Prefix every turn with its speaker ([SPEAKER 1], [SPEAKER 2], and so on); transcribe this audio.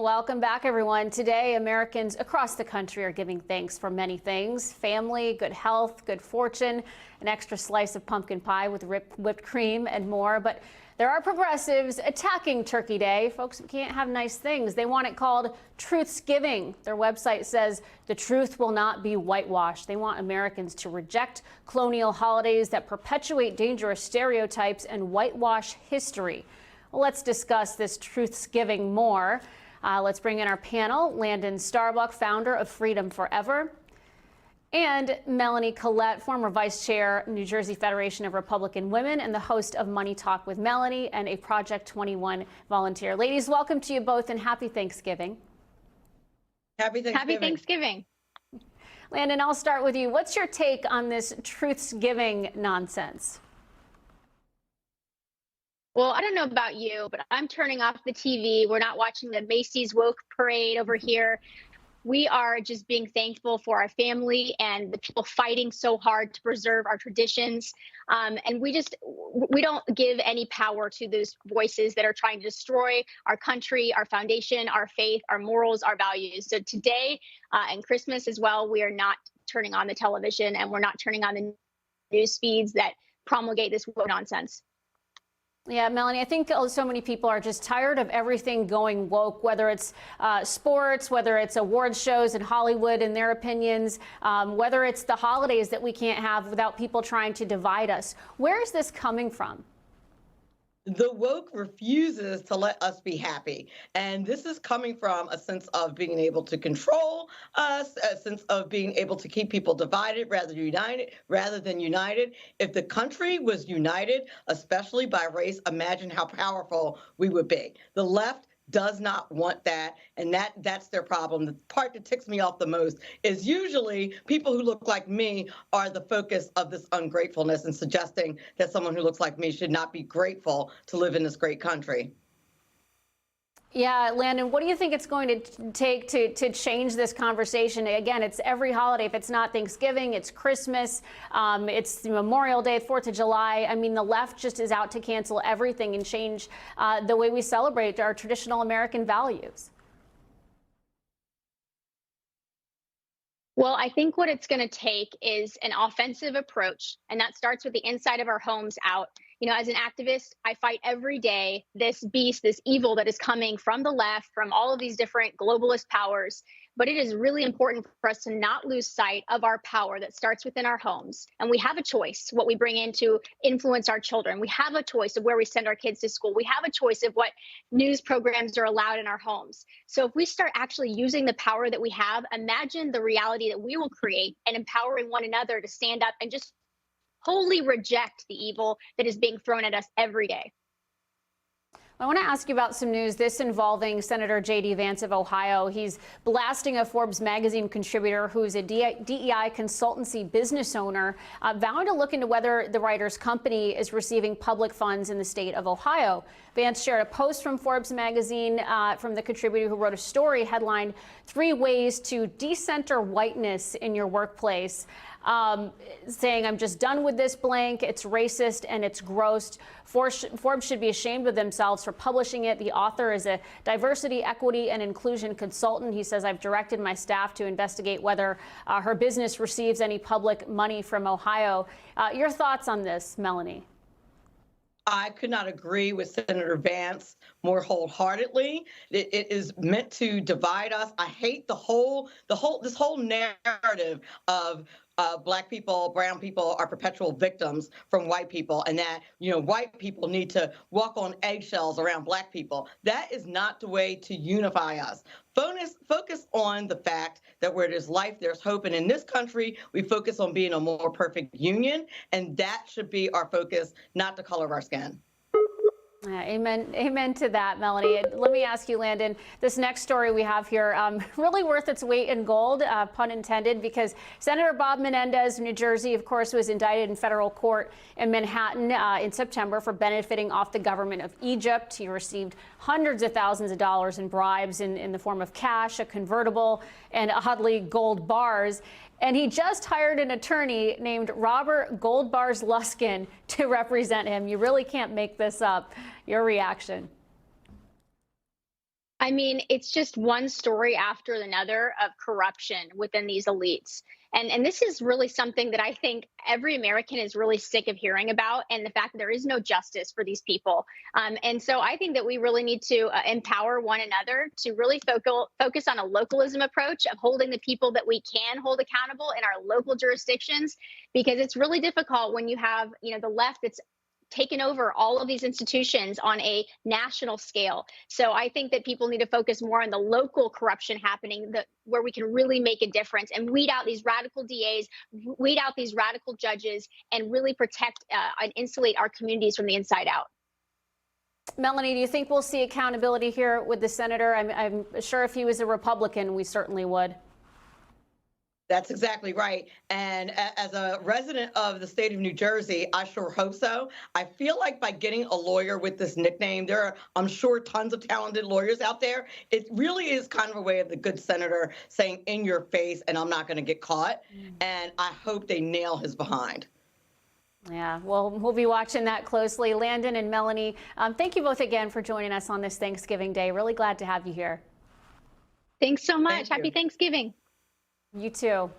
[SPEAKER 1] Welcome back, everyone. Today, Americans across the country are giving thanks for many things: family, good health, good fortune, an extra slice of pumpkin pie with whipped cream, and more. But there are progressives attacking Turkey Day. Folks can't have nice things. They want it called Truthsgiving. Their website says the truth will not be whitewashed. They want Americans to reject colonial holidays that perpetuate dangerous stereotypes and whitewash history. Well, let's discuss this Truthsgiving more. Let's bring in our panel: Landon Starbuck, founder of Freedom Forever, and Melanie Collette, former vice chair, New Jersey Federation of Republican Women, and the host of Money Talk with Melanie, and a Project 21 volunteer. Ladies, welcome to you both, and happy Thanksgiving.
[SPEAKER 2] Happy Thanksgiving.
[SPEAKER 3] Happy Thanksgiving.
[SPEAKER 1] Landon, I'll start with you. What's your take on this Truthsgiving nonsense?
[SPEAKER 3] Well, I don't know about you, but I'm turning off the TV. We're not watching the Macy's woke parade over here. We are just being thankful for our family and the people fighting so hard to preserve our traditions. And we don't give any power to those voices that are trying to destroy our country, our foundation, our faith, our morals, our values. So today and Christmas as well, we are not turning on the television, and we're not turning on the news feeds that promulgate this woke nonsense.
[SPEAKER 1] Yeah, Melanie, I think so many people are just tired of everything going woke, whether it's sports, whether it's awards shows in Hollywood and their opinions, whether it's the holidays that we can't have without people trying to divide us. Where is this coming from?
[SPEAKER 2] The woke refuses to let us be happy. And this is coming from a sense of being able to control us, a sense of being able to keep people divided rather than united. If the country was united, especially by race, imagine how powerful we would be. The left does not want that, and that's their problem. The part that ticks me off the most is usually people who look like me are the focus of this ungratefulness, and suggesting that someone who looks like me should not be grateful to live in this great country.
[SPEAKER 1] Yeah, Landon, what do you think it's going to take to change this conversation? Again, it's every holiday. If it's not Thanksgiving, it's Christmas, it's Memorial Day, 4th of July. I mean, the left just is out to cancel everything and change the way we celebrate our traditional American values.
[SPEAKER 3] Well, I think what it's going to take is an offensive approach, and that starts with the inside of our homes out. You know, as an activist, I fight every day this beast, this evil that is coming from the left, from all of these different globalist powers. But it is really important for us to not lose sight of our power that starts within our homes. And we have a choice what we bring in to influence our children. We have a choice of where we send our kids to school. We have a choice of what news programs are allowed in our homes. So if we start actually using the power that we have, imagine the reality that we will create, and empowering one another to stand up and just wholly reject the evil that is being thrown at us every day.
[SPEAKER 1] I want to ask you about some news, this involving Senator J.D. Vance of Ohio. He's blasting a Forbes magazine contributor who's a DEI consultancy business owner, vowing to look into whether the writer's company is receiving public funds in the state of Ohio. Vance shared a post from Forbes magazine from the contributor who wrote a story headlined "3 Ways to Decenter Whiteness in Your Workplace." Saying, "I'm just done with this blank. It's racist and it's gross. Forbes should be ashamed of themselves for publishing it." The author is a diversity, equity, and inclusion consultant. He says, "I've directed my staff to investigate whether her business receives any public money from Ohio." Your thoughts on this, Melanie?
[SPEAKER 2] I could not agree with Senator Vance more wholeheartedly. It is meant to divide us. I hate this whole narrative of Black people, brown people are perpetual victims from white people, and that, white people need to walk on eggshells around Black people. That is not the way to unify us. Focus on the fact that where there's life, there's hope. And in this country, we focus on being a more perfect union. And that should be our focus, not the color of our skin.
[SPEAKER 1] Amen to that, Melanie. Let me ask you, Landon, this next story we have here, really worth its weight in gold, pun intended, because Senator Bob Menendez of New Jersey, of course, was indicted in federal court in Manhattan in September for benefiting off the government of Egypt. He received hundreds of thousands of dollars in bribes in the form of cash, a convertible, and oddly gold bars. And he just hired an attorney named Robert Goldbars Luskin to represent him. You really can't make this up. Your reaction?
[SPEAKER 3] I mean, it's just one story after another of corruption within these elites. And this is really something that I think every American is really sick of hearing about, and the fact that there is no justice for these people. And so I think that we really need to empower one another to really focus on a localism approach of holding the people that we can hold accountable in our local jurisdictions, because it's really difficult when you have, the left that's taken over all of these institutions on a national scale. So I think that people need to focus more on the local corruption happening, where we can really make a difference and weed out these radical DAs, weed out these radical judges, and really protect and insulate our communities from the inside out.
[SPEAKER 1] Melanie, do you think we'll see accountability here with the senator? I'm sure if he was a Republican, we certainly would.
[SPEAKER 2] That's exactly right. And as a resident of the state of New Jersey, I sure hope so. I feel like by getting a lawyer with this nickname, there are, I'm sure, tons of talented lawyers out there. It really is kind of a way of the good senator saying in your face, and I'm not going to get caught. And I hope they nail his behind.
[SPEAKER 1] Yeah, well, we'll be watching that closely. Landon and Melanie, thank you both again for joining us on this Thanksgiving Day. Really glad to have you here.
[SPEAKER 3] Thanks so much. Happy Thanksgiving.
[SPEAKER 1] You too.